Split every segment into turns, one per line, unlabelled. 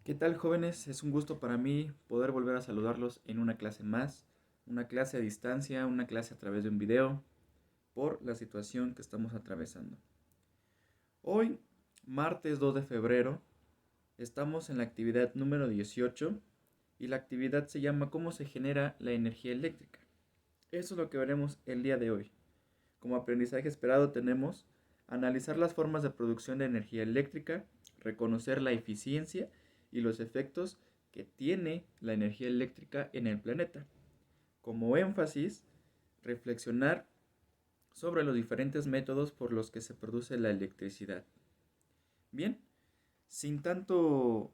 ¿Qué tal, jóvenes? Es un gusto para mí poder volver a saludarlos en una clase más, una clase a distancia, una clase a través de un video, por la situación que estamos atravesando. Hoy, martes 2 de febrero, estamos en la actividad número 18 y la actividad se llama ¿Cómo se genera la energía eléctrica? Eso es lo que veremos el día de hoy. Como aprendizaje esperado tenemos analizar las formas de producción de energía eléctrica, reconocer la eficiencia y los efectos que tiene la energía eléctrica en el planeta. Como énfasis, reflexionar sobre los diferentes métodos por los que se produce la electricidad. Bien, sin tanto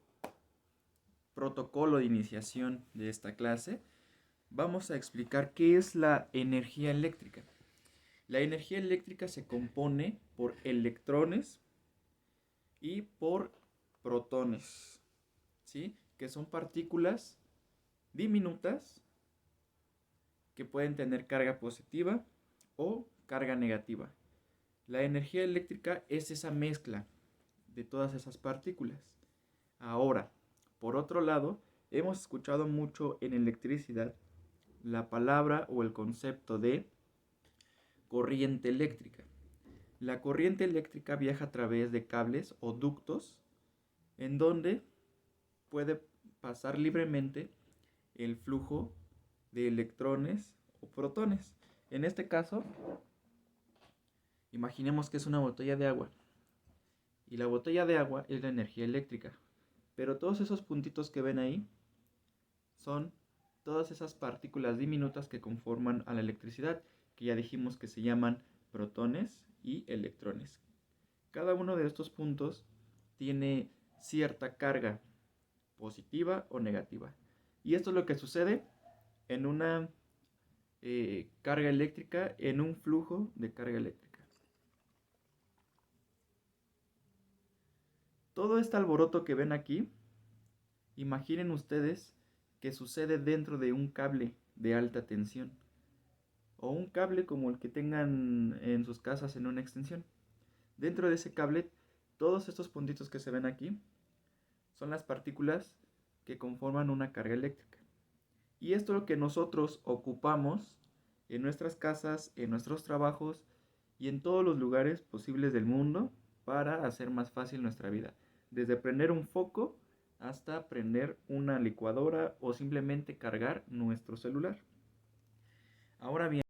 protocolo de iniciación de esta clase, vamos a explicar qué es la energía eléctrica. La energía eléctrica se compone por electrones y por protones, ¿sí? Que son partículas diminutas que pueden tener carga positiva o carga negativa. La energía eléctrica es esa mezcla de todas esas partículas. Ahora, por otro lado, hemos escuchado mucho en electricidad la palabra o el concepto de corriente eléctrica. La corriente eléctrica viaja a través de cables o ductos en donde puede pasar libremente el flujo de electrones o protones. En este caso, imaginemos que es una botella de agua y la botella de agua es la energía eléctrica, pero todos esos puntitos que ven ahí son todas esas partículas diminutas que conforman a la electricidad, que ya dijimos que se llaman protones y electrones. Cada uno de estos puntos tiene cierta carga positiva o negativa. Y esto es lo que sucede en una carga eléctrica, en un flujo de carga eléctrica. Todo este alboroto que ven aquí, imaginen ustedes que sucede dentro de un cable de alta tensión o un cable como el que tengan en sus casas en una extensión. Dentro de ese cable, todos estos puntitos que se ven aquí son las partículas que conforman una carga eléctrica. Y esto es lo que nosotros ocupamos en nuestras casas, en nuestros trabajos y en todos los lugares posibles del mundo para hacer más fácil nuestra vida. Desde prender un foco hasta prender una licuadora o simplemente cargar nuestro celular. Ahora bien,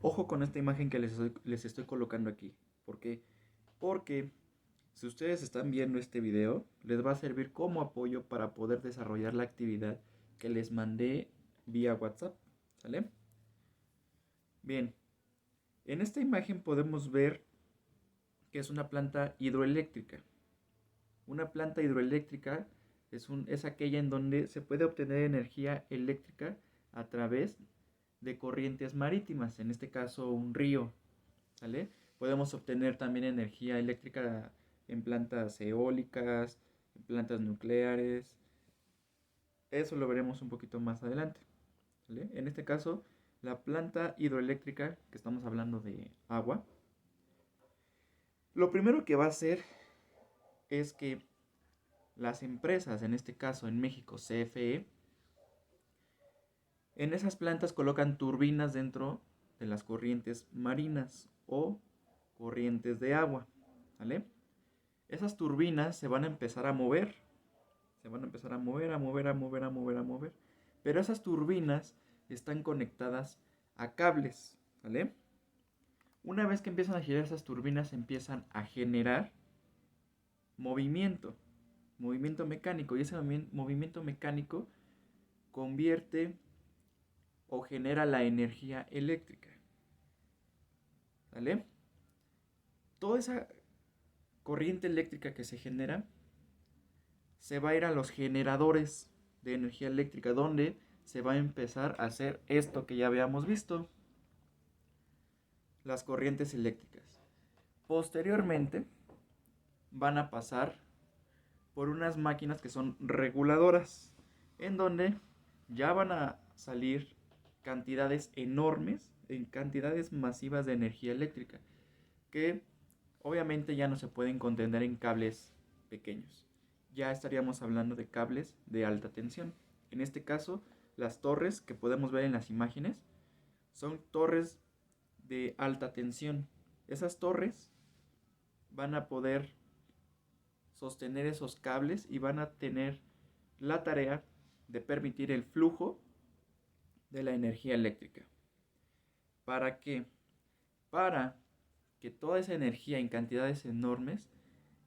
ojo con esta imagen que les estoy colocando aquí. ¿Por qué? Porque si ustedes están viendo este video, les va a servir como apoyo para poder desarrollar la actividad que les mandé vía WhatsApp. ¿Sale? Bien, en esta imagen podemos ver que es una planta hidroeléctrica. Una planta hidroeléctrica es aquella en donde se puede obtener energía eléctrica a través de corrientes marítimas, en este caso un río. ¿Sale? Podemos obtener también energía eléctrica en plantas eólicas, en plantas nucleares. Eso lo veremos un poquito más adelante. ¿Sale? En este caso, la planta hidroeléctrica, que estamos hablando de agua, lo primero que va a hacer es que las empresas, en este caso en México CFE, en esas plantas colocan turbinas dentro de las corrientes marinas o corrientes de agua. ¿Vale? Esas turbinas se van a empezar a mover. Se van a empezar a mover, a mover, a mover, a mover, a mover. Pero esas turbinas están conectadas a cables. ¿Vale? Una vez que empiezan a girar esas turbinas, empiezan a generar movimiento. Movimiento mecánico. Y ese movimiento mecánico convierte o genera la energía eléctrica. ¿Vale? Toda esa corriente eléctrica que se genera se va a ir a los generadores de energía eléctrica, donde se va a empezar a hacer esto que ya habíamos visto, las corrientes eléctricas. Posteriormente van a pasar por unas máquinas que son reguladoras, en donde ya van a salir cantidades enormes, en cantidades masivas de energía eléctrica, que obviamente ya no se pueden contener en cables pequeños. ya estaríamos hablando de cables de alta tensión. En este caso, las torres que podemos ver en las imágenes son torres de alta tensión. Esas torres van a poder sostener esos cables y van a tener la tarea de permitir el flujo de la energía eléctrica. ¿Para qué? Para que toda esa energía en cantidades enormes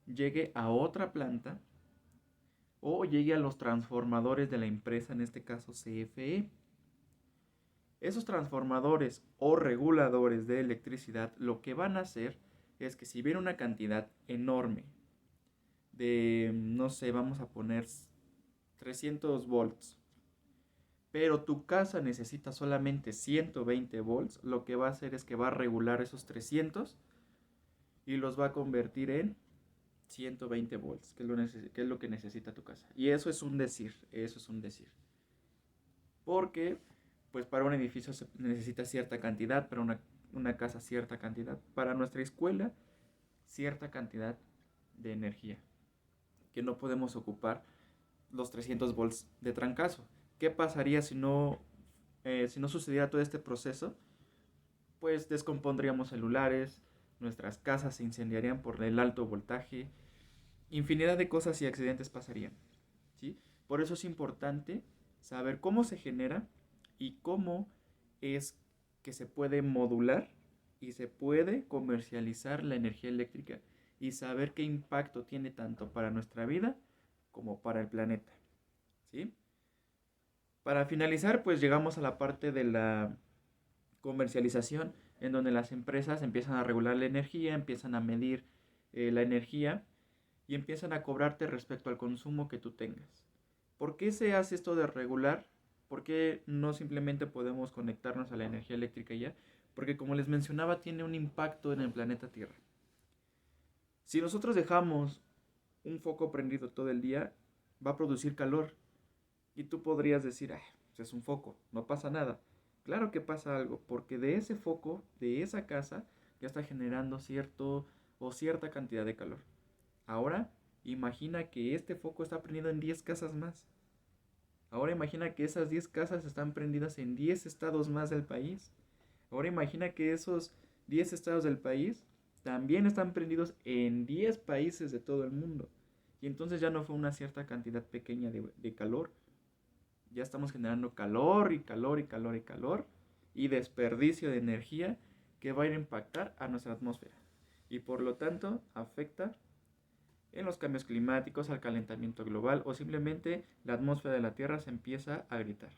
llegue a otra planta o llegue a los transformadores de la empresa, en este caso CFE. Esos transformadores o reguladores de electricidad lo que van a hacer es que si viene una cantidad enorme de, no sé, vamos a poner 300 volts, pero tu casa necesita solamente 120 volts, lo que va a hacer es que va a regular esos 300 y los va a convertir en 120 volts, que es lo que necesita tu casa. Y eso es un decir, Porque, pues para un edificio se necesita cierta cantidad, para una casa cierta cantidad, para nuestra escuela cierta cantidad de energía, que no podemos ocupar los 300 volts de trancazo. ¿Qué pasaría si no sucediera todo este proceso? Pues descompondríamos celulares, nuestras casas se incendiarían por el alto voltaje, infinidad de cosas y accidentes pasarían, ¿sí? Por eso es importante saber cómo se genera y cómo es que se puede modular y se puede comercializar la energía eléctrica y saber qué impacto tiene tanto para nuestra vida como para el planeta, ¿sí? Para finalizar, pues llegamos a la parte de la comercialización, en donde las empresas empiezan a regular la energía, empiezan a medir la energía y empiezan a cobrarte respecto al consumo que tú tengas. ¿Por qué se hace esto de regular? ¿Por qué no simplemente podemos conectarnos a la energía eléctrica ya? Porque como les mencionaba, tiene un impacto en el planeta Tierra. Si nosotros dejamos un foco prendido todo el día, va a producir calor. Y tú podrías decir, pues es un foco, no pasa nada. Claro que pasa algo, porque de ese foco, de esa casa, ya está generando cierto o cierta cantidad de calor. Ahora, imagina que este foco está prendido en 10 casas más. Ahora imagina que esas 10 casas están prendidas en 10 estados más del país. Ahora imagina que esos 10 estados del país también están prendidos en 10 países de todo el mundo. Y entonces ya no fue una cierta cantidad pequeña de calor. Ya estamos generando calor y calor y calor y calor y desperdicio de energía que va a ir a impactar a nuestra atmósfera. Y por lo tanto afecta en los cambios climáticos, al calentamiento global o simplemente la atmósfera de la Tierra se empieza a gritar.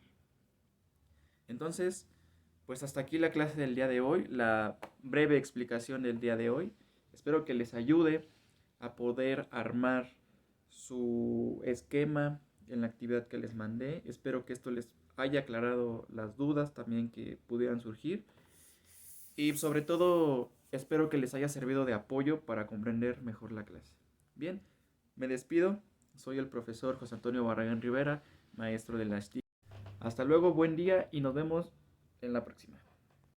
Entonces, pues hasta aquí la clase del día de hoy, la breve explicación del día de hoy. Espero que les ayude a poder armar su esquema en la actividad que les mandé. Espero que esto les haya aclarado las dudas también que pudieran surgir. Y sobre todo, espero que les haya servido de apoyo para comprender mejor la clase. Bien, me despido. Soy el profesor José Antonio Barragán Rivera, maestro de la STI. Hasta luego, buen día y nos vemos en la próxima.